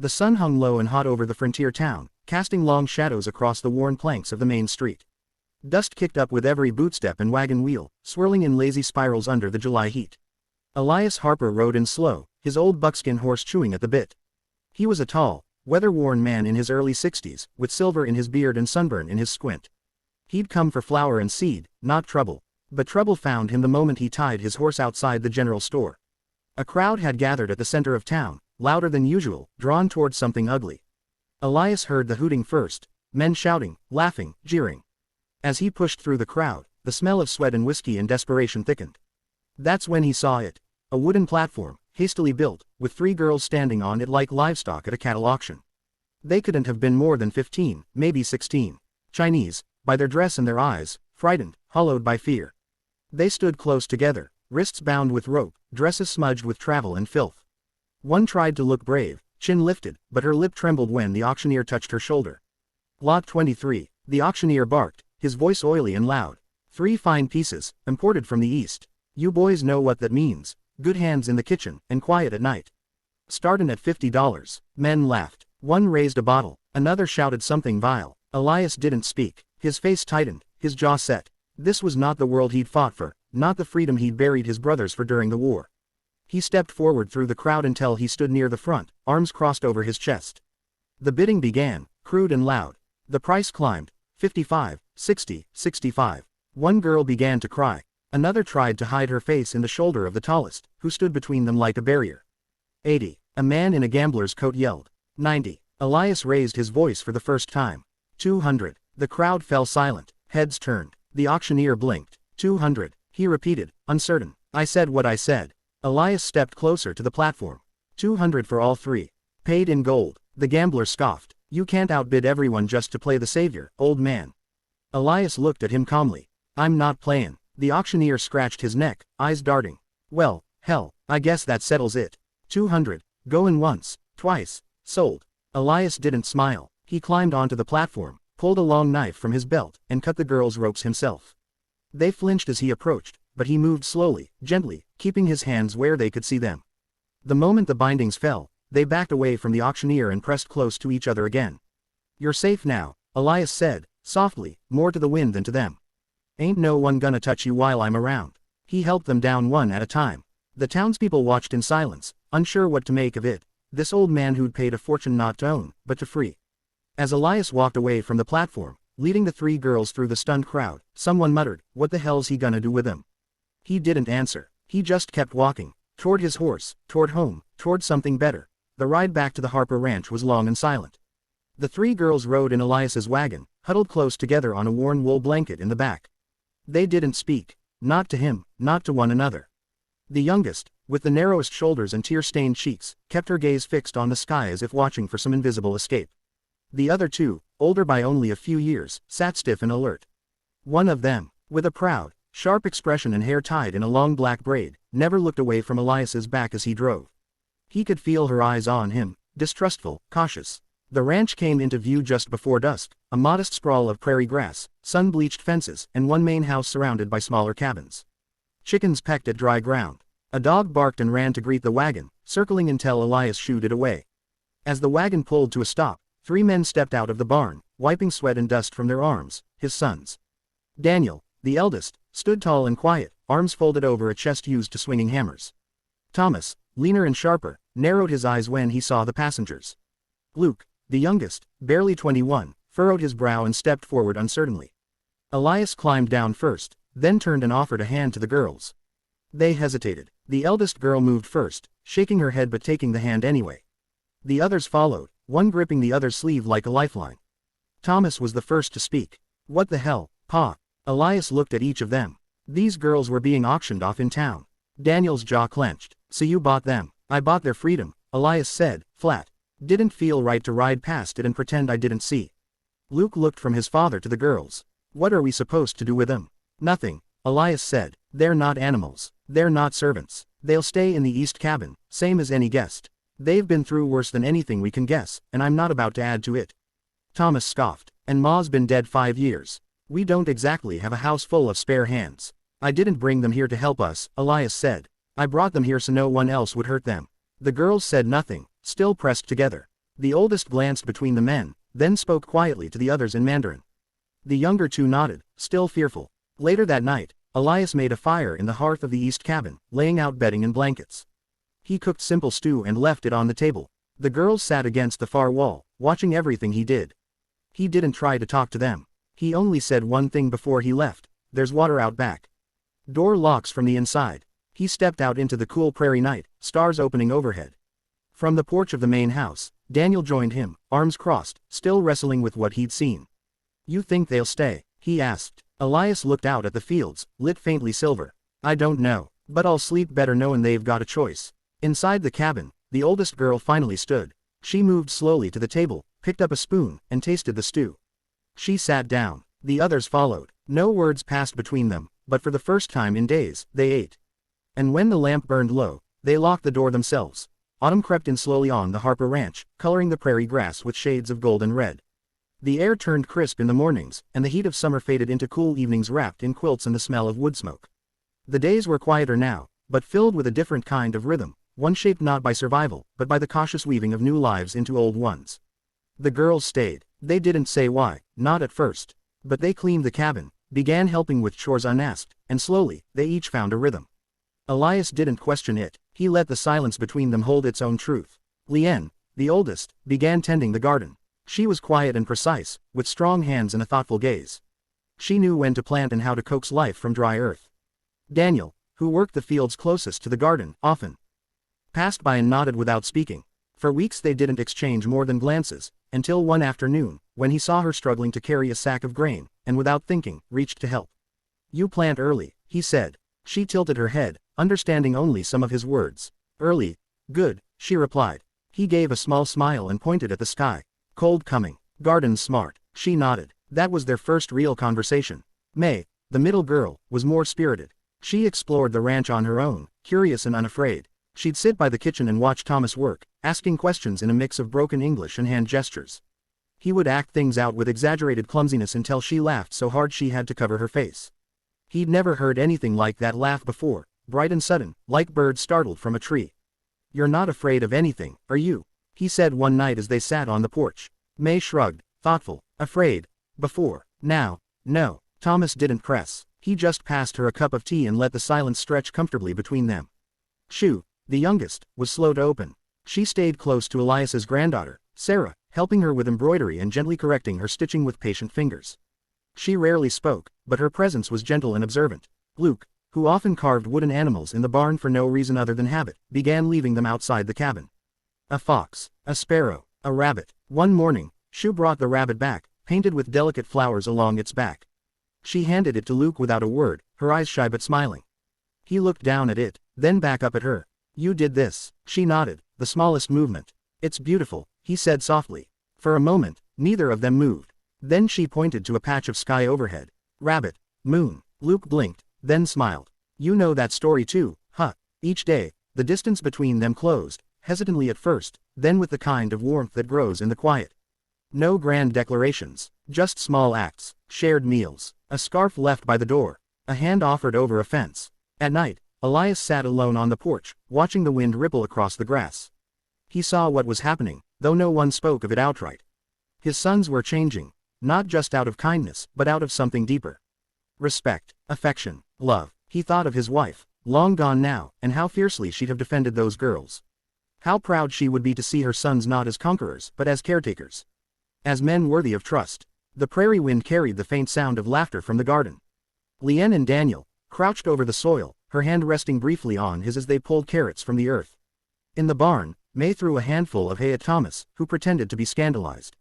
The sun hung low and hot over the frontier town, casting long shadows across the worn planks of the main street. Dust kicked up with every bootstep and wagon wheel, swirling in lazy spirals under the July heat. Elias Harper rode in slow, his old buckskin horse chewing at the bit. He was a tall, weather-worn man in his early 60s, with silver in his beard and sunburn in his squint. He'd come for flour and seed, not trouble. But trouble found him the moment he tied his horse outside the general store. A crowd had gathered at the center of town, louder than usual, drawn towards something ugly. Elias heard the hooting first, men shouting, laughing, jeering. As he pushed through the crowd, the smell of sweat and whiskey and desperation thickened. That's when he saw it. A wooden platform, hastily built, with 3 girls standing on it like livestock at a cattle auction. They couldn't have been more than 15, maybe 16. Chinese, by their dress and their eyes, frightened, hollowed by fear. They stood close together, wrists bound with rope, dresses smudged with travel and filth. One tried to look brave, chin lifted, but her lip trembled when the auctioneer touched her shoulder. Lot 23, the auctioneer barked, his voice oily and loud. 3 fine pieces, imported from the east. You boys know what that means. Good hands in the kitchen, and quiet at night. Startin' at $50. Men laughed. One raised a bottle, another shouted something vile. Elias didn't speak. His face tightened, his jaw set. This was not the world he'd fought for, not the freedom he'd buried his brothers for during the war. He stepped forward through the crowd until he stood near the front, arms crossed over his chest. The bidding began, crude and loud. The price climbed. 55, 60, 65. One girl began to cry. Another tried to hide her face in the shoulder of the tallest, who stood between them like a barrier. 80. A man in a gambler's coat yelled. 90. Elias raised his voice for the first time. 200. The crowd fell silent, heads turned. The auctioneer blinked. 200. He repeated, uncertain. I said what I said. Elias stepped closer to the platform. 200 for all 3. Paid in gold. The gambler scoffed. You can't outbid everyone just to play the savior, old man. Elias looked at him calmly. I'm not playin'. The auctioneer scratched his neck, eyes darting. Well, hell, I guess that settles it. 200. Goin' once, twice, sold. Elias didn't smile. He climbed onto the platform, pulled a long knife from his belt, and cut the girls' ropes himself. They flinched as he approached, but he moved slowly, gently, keeping his hands where they could see them. The moment the bindings fell, they backed away from the auctioneer and pressed close to each other again. You're safe now, Elias said, softly, more to the wind than to them. Ain't no one gonna touch you while I'm around. He helped them down one at a time. The townspeople watched in silence, unsure what to make of it. This old man who'd paid a fortune not to own, but to free. As Elias walked away from the platform, leading the 3 girls through the stunned crowd, someone muttered, what the hell's he gonna do with them? He didn't answer. He just kept walking, toward his horse, toward home, toward something better. The ride back to the Harper Ranch was long and silent. The 3 girls rode in Elias's wagon, huddled close together on a worn wool blanket in the back. They didn't speak. Not to him, not to one another. The youngest, with the narrowest shoulders and tear-stained cheeks, kept her gaze fixed on the sky as if watching for some invisible escape. The other 2, older by only a few years, sat stiff and alert. One of them, with a proud, sharp expression and hair tied in a long black braid, never looked away from Elias's back as he drove. He could feel her eyes on him, distrustful, cautious. The ranch came into view just before dusk, a modest sprawl of prairie grass, sun-bleached fences, and one main house surrounded by smaller cabins. Chickens pecked at dry ground. A dog barked and ran to greet the wagon, circling until Elias shooed it away. As the wagon pulled to a stop, 3 men stepped out of the barn, wiping sweat and dust from their arms, his sons. Daniel, the eldest, stood tall and quiet, arms folded over a chest used to swinging hammers. Thomas, leaner and sharper, narrowed his eyes when he saw the passengers. Luke, the youngest, barely 21, furrowed his brow and stepped forward uncertainly. Elias climbed down first, then turned and offered a hand to the girls. They hesitated. The eldest girl moved first, shaking her head but taking the hand anyway. The others followed, one gripping the other's sleeve like a lifeline. Thomas was the first to speak. What the hell, Pa? Elias looked at each of them. These girls were being auctioned off in town. Daniel's jaw clenched. So you bought them? I bought their freedom, Elias said, flat. Didn't feel right to ride past it and pretend I didn't see. Luke looked from his father to the girls. What are we supposed to do with them? Nothing, Elias said. They're not animals. They're not servants. They'll stay in the east cabin, same as any guest. They've been through worse than anything we can guess, and I'm not about to add to it. Thomas scoffed. And Ma's been dead 5 years. We don't exactly have a house full of spare hands. I didn't bring them here to help us, Elias said. I brought them here so no one else would hurt them. The girls said nothing, still pressed together. The oldest glanced between the men, then spoke quietly to the others in Mandarin. The younger two nodded, still fearful. Later that night, Elias made a fire in the hearth of the east cabin, laying out bedding and blankets. He cooked simple stew and left it on the table. The girls sat against the far wall, watching everything he did. He didn't try to talk to them. He only said one thing before he left: "There's water out back." Door locks from the inside. He stepped out into the cool prairie night, stars opening overhead. From the porch of the main house, Daniel joined him, arms crossed, still wrestling with what he'd seen. "You think they'll stay?" he asked. Elias looked out at the fields, lit faintly silver. "I don't know, but I'll sleep better knowing they've got a choice." Inside the cabin, the oldest girl finally stood. She moved slowly to the table, picked up a spoon, and tasted the stew. She sat down. The others followed. No words passed between them, but for the first time in days, they ate. And when the lamp burned low, they locked the door themselves. Autumn crept in slowly on the Harper ranch, coloring the prairie grass with shades of gold and red. The air turned crisp in the mornings, and the heat of summer faded into cool evenings wrapped in quilts and the smell of wood smoke. The days were quieter now, but filled with a different kind of rhythm, one shaped not by survival, but by the cautious weaving of new lives into old ones. The girls stayed. They didn't say why, not at first. But they cleaned the cabin, began helping with chores unasked, and slowly, they each found a rhythm. Elias didn't question it. He let the silence between them hold its own truth. Lien, the oldest, began tending the garden. She was quiet and precise, with strong hands and a thoughtful gaze. She knew when to plant and how to coax life from dry earth. Daniel, who worked the fields closest to the garden, often passed by and nodded without speaking. For weeks they didn't exchange more than glances, until one afternoon, when he saw her struggling to carry a sack of grain, and without thinking, reached to help. "You plant early," he said. She tilted her head, understanding only some of his words. "Early? Good," she replied. He gave a small smile and pointed at the sky. "Cold coming. Garden's smart." She nodded. That was their first real conversation. May, the middle girl, was more spirited. She explored the ranch on her own, curious and unafraid. She'd sit by the kitchen and watch Thomas work, asking questions in a mix of broken English and hand gestures. He would act things out with exaggerated clumsiness until she laughed so hard she had to cover her face. He'd never heard anything like that laugh before, bright and sudden, like birds startled from a tree. "You're not afraid of anything, are you?" he said one night as they sat on the porch. May shrugged, thoughtful. "Afraid? Before. Now, no." Thomas didn't press. He just passed her a cup of tea and let the silence stretch comfortably between them. Shu, the youngest, was slow to open. She stayed close to Elias's granddaughter, Sarah, helping her with embroidery and gently correcting her stitching with patient fingers. She rarely spoke, but her presence was gentle and observant. Luke, who often carved wooden animals in the barn for no reason other than habit, began leaving them outside the cabin. A fox, a sparrow, a rabbit. One morning, Shu brought the rabbit back, painted with delicate flowers along its back. She handed it to Luke without a word, her eyes shy but smiling. He looked down at it, then back up at her. "You did this." She nodded, the smallest movement. "It's beautiful," he said softly. For a moment, neither of them moved. Then she pointed to a patch of sky overhead. "Rabbit, moon." Luke blinked, then smiled. "You know that story too, huh?" Each day, the distance between them closed, hesitantly at first, then with the kind of warmth that grows in the quiet. No grand declarations, just small acts, shared meals, a scarf left by the door, a hand offered over a fence. At night, Elias sat alone on the porch, watching the wind ripple across the grass. He saw what was happening, though no one spoke of it outright. His sons were changing, not just out of kindness, but out of something deeper. Respect, affection, love. He thought of his wife, long gone now, and how fiercely she'd have defended those girls. How proud she would be to see her sons not as conquerors, but as caretakers. As men worthy of trust. The prairie wind carried the faint sound of laughter from the garden. Lien and Daniel, crouched over the soil, her hand resting briefly on his as they pulled carrots from the earth. In the barn, May threw a handful of hay at Thomas, who pretended to be scandalized.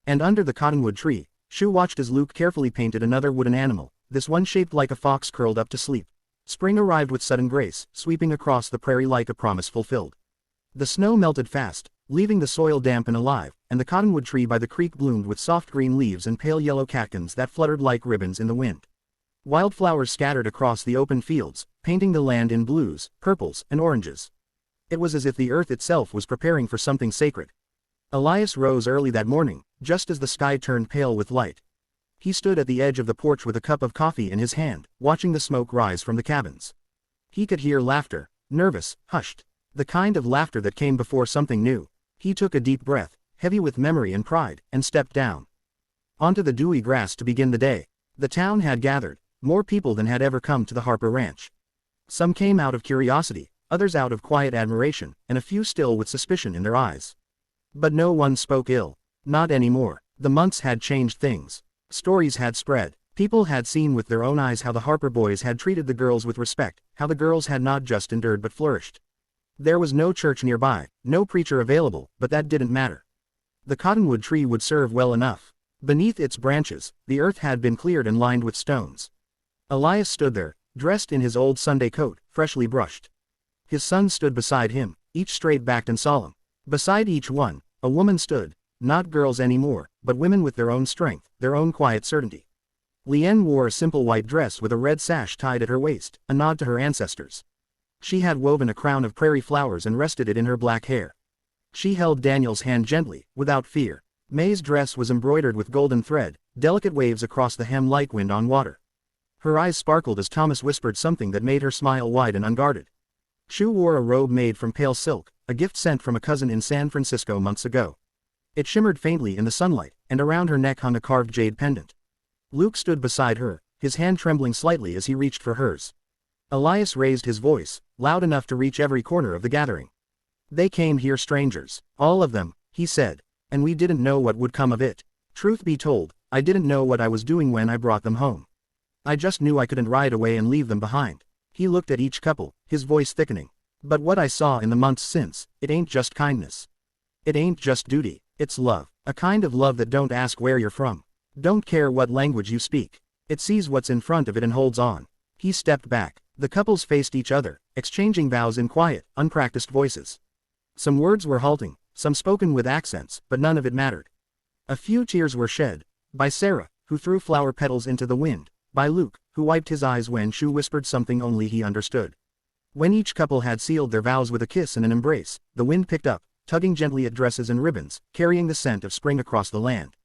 And under the cottonwood tree, Shu watched as Luke carefully painted another wooden animal, this one shaped like a fox curled up to sleep. Spring arrived with sudden grace, sweeping across the prairie like a promise fulfilled. The snow melted fast, leaving the soil damp and alive, and the cottonwood tree by the creek bloomed with soft green leaves and pale yellow catkins that fluttered like ribbons in the wind. Wildflowers scattered across the open fields, painting the land in blues, purples, and oranges. It was as if the earth itself was preparing for something sacred. Elias rose early that morning, just as the sky turned pale with light. He stood at the edge of the porch with a cup of coffee in his hand, watching the smoke rise from the cabins. He could hear laughter, nervous, hushed. The kind of laughter that came before something new. He took a deep breath, heavy with memory and pride, and stepped down onto the dewy grass to begin the day. The town had gathered, more people than had ever come to the Harper Ranch. Some came out of curiosity, others out of quiet admiration, and a few still with suspicion in their eyes. But no one spoke ill. Not anymore. The months had changed things. Stories had spread. People had seen with their own eyes how the Harper boys had treated the girls with respect, how the girls had not just endured but flourished. There was no church nearby, no preacher available, but that didn't matter. The cottonwood tree would serve well enough. Beneath its branches, the earth had been cleared and lined with stones. Elias stood there, dressed in his old Sunday coat, freshly brushed. His sons stood beside him, each straight-backed and solemn. Beside each one, a woman stood, not girls anymore, but women with their own strength, their own quiet certainty. Leanne wore a simple white dress with a red sash tied at her waist, a nod to her ancestors. She had woven a crown of prairie flowers and rested it in her black hair. She held Daniel's hand gently, without fear. May's dress was embroidered with golden thread, delicate waves across the hem like wind on water. Her eyes sparkled as Thomas whispered something that made her smile wide and unguarded. Shu wore a robe made from pale silk, a gift sent from a cousin in San Francisco months ago. It shimmered faintly in the sunlight, and around her neck hung a carved jade pendant. Luke stood beside her, his hand trembling slightly as he reached for hers. Elias raised his voice, loud enough to reach every corner of the gathering. "They came here strangers, all of them," he said, "and we didn't know what would come of it. Truth be told, I didn't know what I was doing when I brought them home. I just knew I couldn't ride away and leave them behind." He looked at each couple, his voice thickening. "But what I saw in the months since, it ain't just kindness. It ain't just duty, it's love, a kind of love that don't ask where you're from. Don't care what language you speak. It sees what's in front of it and holds on." He stepped back. The couples faced each other, exchanging vows in quiet, unpracticed voices. Some words were halting, some spoken with accents, but none of it mattered. A few tears were shed. By Sarah, who threw flower petals into the wind. By Luke, who wiped his eyes when Shu whispered something only he understood. When each couple had sealed their vows with a kiss and an embrace, the wind picked up, tugging gently at dresses and ribbons, carrying the scent of spring across the land.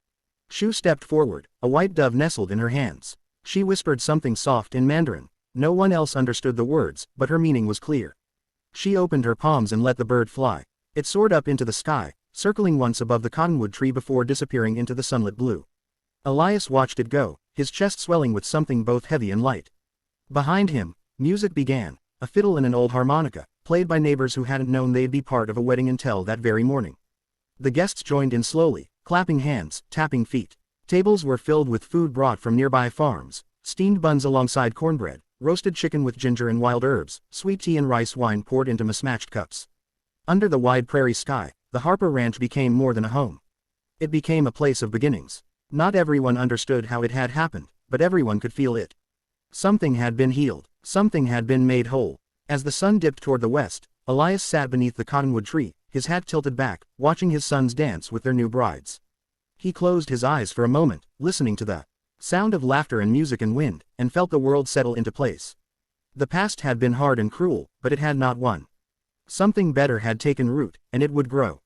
Shu stepped forward, a white dove nestled in her hands. She whispered something soft in Mandarin. No one else understood the words, but her meaning was clear. She opened her palms and let the bird fly. It soared up into the sky, circling once above the cottonwood tree before disappearing into the sunlit blue. Elias watched it go, his chest swelling with something both heavy and light. Behind him, music began, a fiddle and an old harmonica, played by neighbors who hadn't known they'd be part of a wedding until that very morning. The guests joined in slowly, clapping hands, tapping feet. Tables were filled with food brought from nearby farms, steamed buns alongside cornbread, roasted chicken with ginger and wild herbs, sweet tea and rice wine poured into mismatched cups. Under the wide prairie sky, the Harper Ranch became more than a home. It became a place of beginnings. Not everyone understood how it had happened, but everyone could feel it. Something had been healed, something had been made whole. As the sun dipped toward the west, Elias sat beneath the cottonwood tree, his hat tilted back, watching his sons dance with their new brides. He closed his eyes for a moment, listening to the sound of laughter and music and wind, and felt the world settle into place. The past had been hard and cruel, but it had not won. Something better had taken root, and it would grow.